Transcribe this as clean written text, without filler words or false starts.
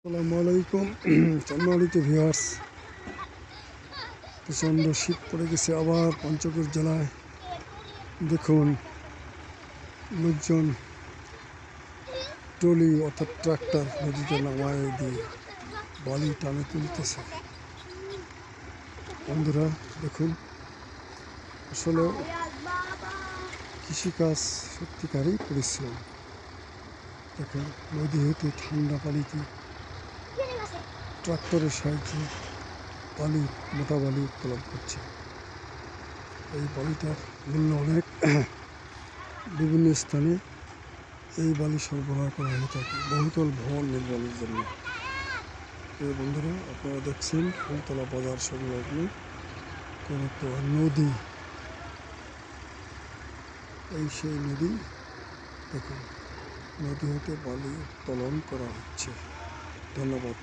আসসালামু আলাইকুম সম্মানিত ভিউয়ার্স। প্রচণ্ড শীত পড়ে গেছে আবার পঞ্চগড় জেলায়। দেখুন লোকজন ট্রলি অর্থাৎ ট্রাক্টর নদীতে নামায় দিয়ে বালি টানে তুলতেছে। বন্ধুরা দেখুন, আসলে কৃষিকাজ সত্যিকারই পরিশ্রম। দেখুন নদী হতে ঠান্ডা পানিতে ট্রাক্টরের সাহায্যে বালি, মোটা বালি উত্তোলন করছে। এই বালিটার মূল্য অনেক। বিভিন্ন স্থানে এই বালি সরবরাহ করা হয়ে থাকে বহুতল ভবন নির্মাণের জন্য। বন্ধুরা আপনারা দেখছেন ফুলতলা বাজার সংলগ্ন করতোয়া নদী। এই সেই নদী। দেখুন নদী হতে বালি উত্তোলন করা হচ্ছে। ধন্যবাদ।